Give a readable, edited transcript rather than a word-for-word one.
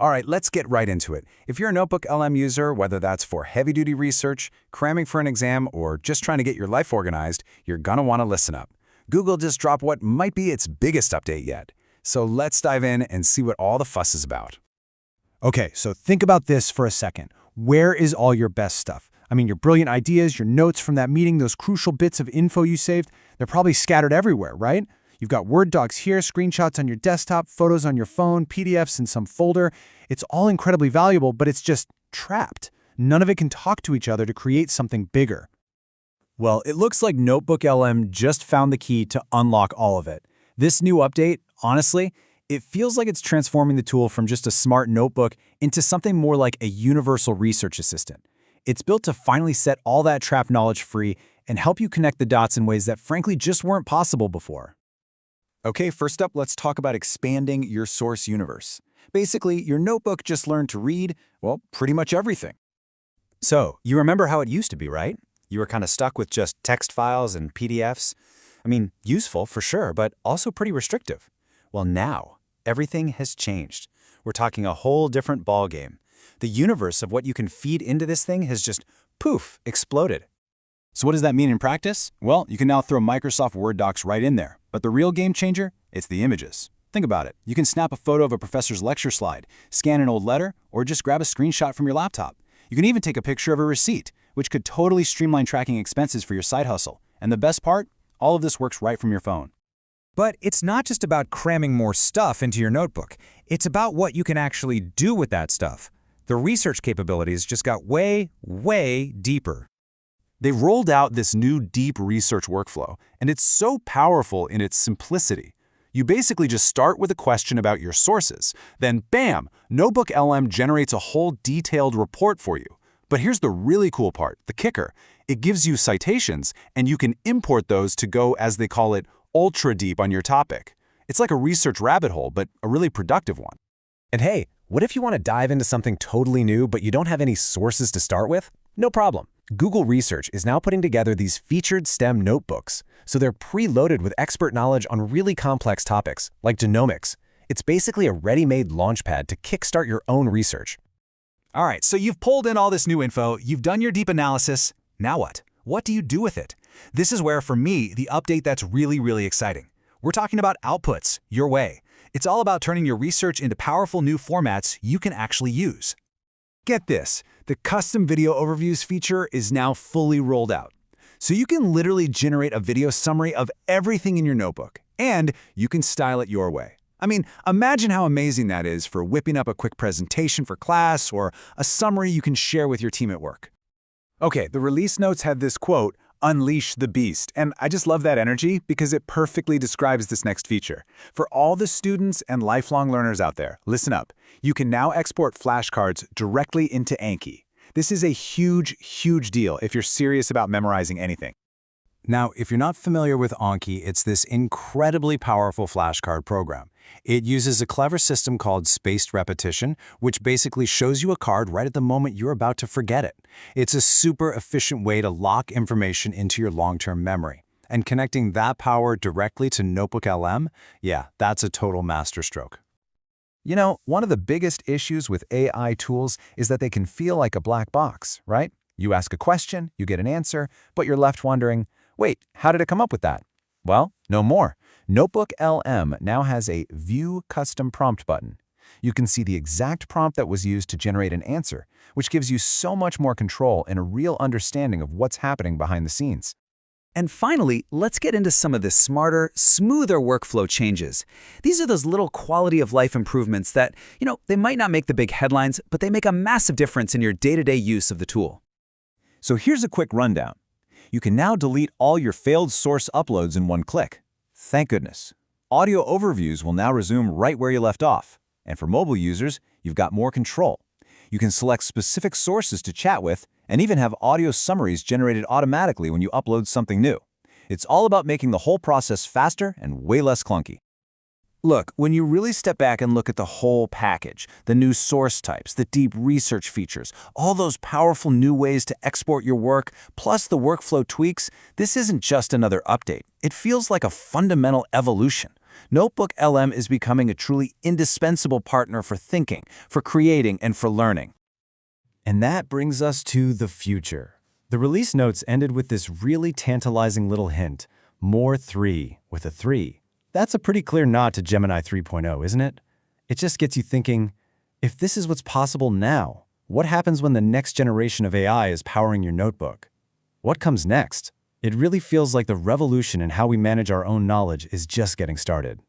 All right, let's get right into it. If you're a NotebookLM user, whether that's for heavy-duty research, cramming for an exam, or just trying to get your life organized, you're gonna want to listen up. Google just dropped what might be its biggest update yet. So let's dive in and see what all the fuss is about. Okay, so think about this for a second. Where is all your best stuff? I mean, your brilliant ideas, your notes from that meeting, those crucial bits of info you saved, they're probably scattered everywhere, right? You've got Word docs here, screenshots on your desktop, photos on your phone, PDFs in some folder. It's all incredibly valuable, but it's just trapped. None of it can talk to each other to create something bigger. Well, it looks like NotebookLM just found the key to unlock all of it. This new update, honestly, it feels like it's transforming the tool from just a smart notebook into something more like a universal research assistant. It's built to finally set all that trapped knowledge free and help you connect the dots in ways that frankly just weren't possible before. Okay, first up, let's talk about expanding your source universe. Basically, your notebook just learned to read, well, pretty much everything. So, you remember how it used to be, right? You were kind of stuck with just text files and PDFs. I mean, useful for sure, but also pretty restrictive. Well, now, everything has changed. We're talking a whole different ballgame. The universe of what you can feed into this thing has just, poof, exploded. So what does that mean in practice? Well, you can now throw Microsoft Word docs right in there. But the real game changer? It's the images. Think about it. You can snap a photo of a professor's lecture slide, scan an old letter, or just grab a screenshot from your laptop. You can even take a picture of a receipt, which could totally streamline tracking expenses for your side hustle. And the best part? All of this works right from your phone. But it's not just about cramming more stuff into your notebook. It's about what you can actually do with that stuff. The research capabilities just got way, way deeper. They rolled out this new deep research workflow, and it's so powerful in its simplicity. You basically just start with a question about your sources. Then, bam, NotebookLM generates a whole detailed report for you. But here's the really cool part, the kicker. It gives you citations, and you can import those to go, as they call it, ultra deep on your topic. It's like a research rabbit hole, but a really productive one. And hey, what if you want to dive into something totally new, but you don't have any sources to start with? No problem. Google Research is now putting together these featured STEM notebooks, so they're preloaded with expert knowledge on really complex topics, like genomics. It's basically a ready-made launchpad to kickstart your own research. All right, so you've pulled in all this new info, you've done your deep analysis. Now what? What do you do with it? This is where, for me, the update that's really, really exciting. We're talking about outputs, your way. It's all about turning your research into powerful new formats you can actually use. Get this, the custom video overviews feature is now fully rolled out. So you can literally generate a video summary of everything in your notebook, and you can style it your way. I mean, imagine how amazing that is for whipping up a quick presentation for class or a summary you can share with your team at work. Okay, the release notes had this quote, "Unleash the beast," and I just love that energy because it perfectly describes this next feature. For all the students and lifelong learners out there, listen up. You can now export flashcards directly into Anki. This is a huge, huge deal if you're serious about memorizing anything. Now, if you're not familiar with Anki, it's this incredibly powerful flashcard program. It uses a clever system called spaced repetition, which basically shows you a card right at the moment you're about to forget it. It's a super efficient way to lock information into your long-term memory. And connecting that power directly to NotebookLM, yeah, that's a total masterstroke. You know, one of the biggest issues with AI tools is that they can feel like a black box, right? You ask a question, you get an answer, but you're left wondering, wait, how did it come up with that? Well, no more. NotebookLM now has a View Custom Prompt button. You can see the exact prompt that was used to generate an answer, which gives you so much more control and a real understanding of what's happening behind the scenes. And finally, let's get into some of the smarter, smoother workflow changes. These are those little quality of life improvements that, they might not make the big headlines, but they make a massive difference in your day-to-day use of the tool. So here's a quick rundown. You can now delete all your failed source uploads in one click. Thank goodness. Audio overviews will now resume right where you left off. And for mobile users, you've got more control. You can select specific sources to chat with and even have audio summaries generated automatically when you upload something new. It's all about making the whole process faster and way less clunky. Look, when you really step back and look at the whole package, the new source types, the deep research features, all those powerful new ways to export your work, plus the workflow tweaks, this isn't just another update. It feels like a fundamental evolution. NotebookLM is becoming a truly indispensable partner for thinking, for creating, and for learning. And that brings us to the future. The release notes ended with this really tantalizing little hint, more 3 with a 3. That's a pretty clear nod to Gemini 3.0, isn't it? It just gets you thinking, if this is what's possible now, what happens when the next generation of AI is powering your notebook? What comes next? It really feels like the revolution in how we manage our own knowledge is just getting started.